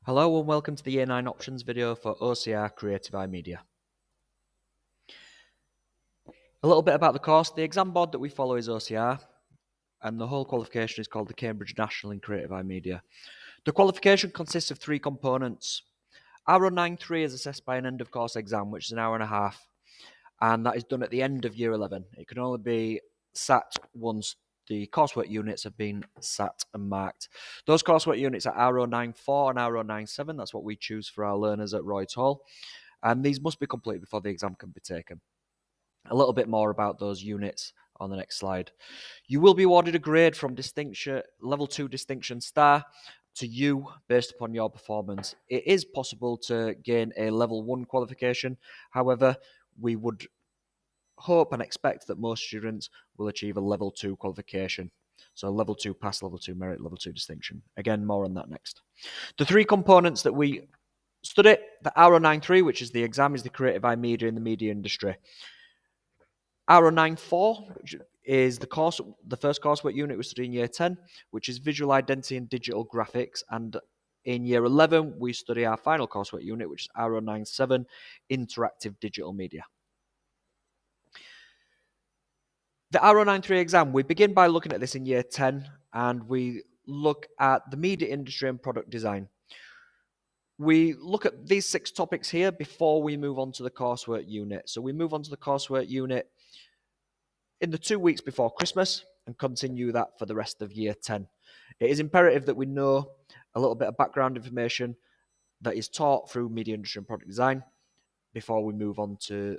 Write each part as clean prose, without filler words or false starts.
Hello and welcome to the Year 9 Options video for OCR Creative iMedia. A little bit about the course. The exam board that we follow is OCR, and the whole qualification is called the Cambridge National in Creative iMedia. The qualification consists of 3 components. RO93 is assessed by an end of course exam, which is an hour and a half, and that is done at the end of Year 11. It can only be sat once the coursework units have been sat and marked. Those coursework units are RO94 and RO97. That's what we choose for our learners at Royds Hall. And these must be complete before the exam can be taken. A little bit more about those units on the next slide. You will be awarded a grade from distinction, level 2 distinction star to you based upon your performance. It is possible to gain a level 1 qualification. However, we would hope and expect that most students will achieve a level 2 qualification. So level 2 pass, level 2 merit, level 2 distinction. Again, more on that next. The 3 components that we study, the RO93, which is the exam, is the creative iMedia in the media industry. RO94, which is the first coursework unit we study in Year 10, which is visual identity and digital graphics. And in Year 11, we study our final coursework unit, which is RO97, interactive digital media. The RO93 exam, we begin by looking at this in Year 10, and we look at the media industry and product design. We look at these 6 topics here before we move on to the coursework unit. So we move on to the coursework unit in the 2 weeks before Christmas and continue that for the rest of Year 10. It is imperative that we know a little bit of background information that is taught through media industry and product design before we move on to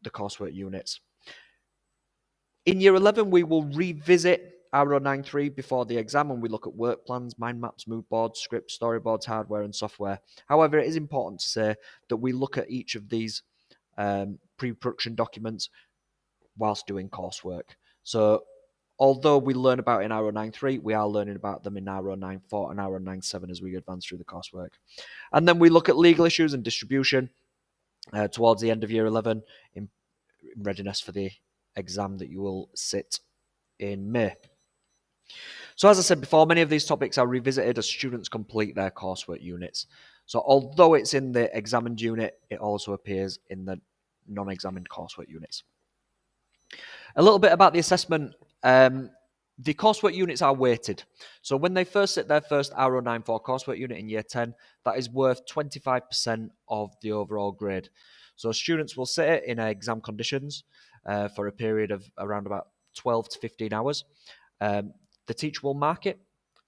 the coursework units. In Year 11, we will revisit RO93 before the exam, and we look at work plans, mind maps, mood boards, scripts, storyboards, hardware, and software. However, it is important to say that we look at each of these pre-production documents whilst doing coursework. So although we learn about in RO93, we are learning about them in RO94 and RO97 as we advance through the coursework. And then we look at legal issues and distribution towards the end of Year 11 in readiness for the exam that you will sit in May. So as I said before, many of these topics are revisited as students complete their coursework units. So although it's in the examined unit, it also appears in the non-examined coursework units. A little bit about the assessment. The coursework units are weighted. So when they first sit their first RO94 coursework unit in Year 10, that is worth 25% of the overall grade. So students will sit it in exam conditions for a period of around about 12 to 15 hours. The teacher will mark it,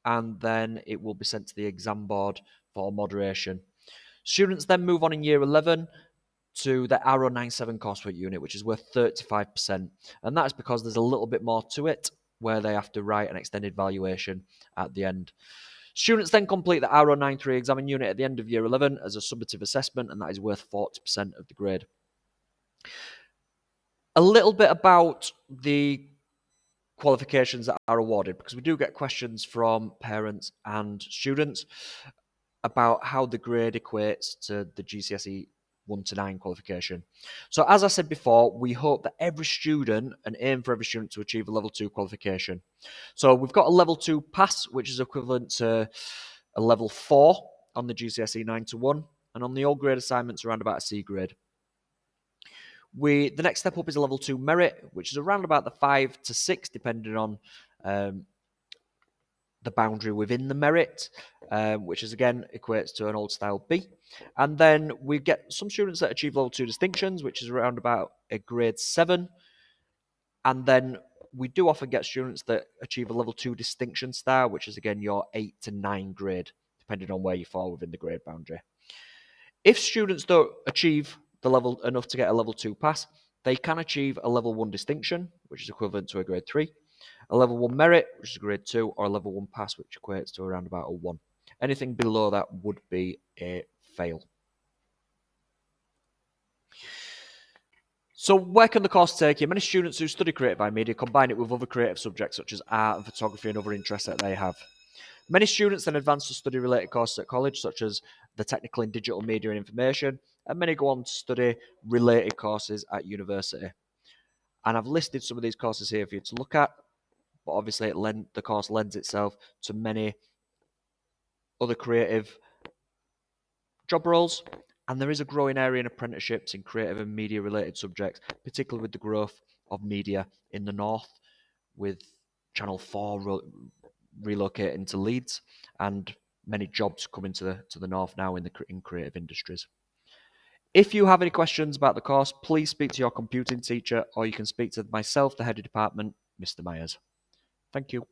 and then it will be sent to the exam board for moderation. Students then move on in Year 11 to the RO97 coursework unit, which is worth 35%. And that is because there's a little bit more to it, where they have to write an extended valuation at the end. Students then complete the RO93 exam unit at the end of Year 11 as a summative assessment, and that is worth 40% of the grade. A little bit about the qualifications that are awarded, because we do get questions from parents and students about how the grade equates to the GCSE 1 to 9 qualification. So as I said before, we hope that every student and aim for every student to achieve a level 2 qualification. So we've got a level 2 pass, which is equivalent to a level 4 on the GCSE 9 to 1, and on the all grade assignments around about a C grade. The next step up is a level 2 merit, which is around about the 5 to 6, depending on the boundary within the merit, which is again equates to an old style B. And then we get some students that achieve level 2 distinctions, which is around about a grade 7. And then we do often get students that achieve a level 2 distinction star, which is again your 8 to 9 grade, depending on where you fall within the grade boundary. If students don't achieve the level enough to get a level 2 pass, they can achieve a level 1 distinction, which is equivalent to a grade 3, a level 1 merit, which is a grade 2, or a level 1 pass, which equates to around about a 1. Anything below that would be a fail. So where can the course take you? Many students who study creative iMedia combine it with other creative subjects such as art and photography and other interests that they have. Many students then advance to study related courses at college, such as the technical in digital media and information, and many go on to study related courses at university. And I've listed some of these courses here for you to look at, but obviously the course lends itself to many other creative job roles, and there is a growing area in apprenticeships in creative and media related subjects, particularly with the growth of media in the north, with Channel 4 relocating to Leeds and many jobs coming to the north now in creative industries. If you have any questions about the course, please speak to your computing teacher, or you can speak to myself, the head of department, Mr. Myers. Thank you.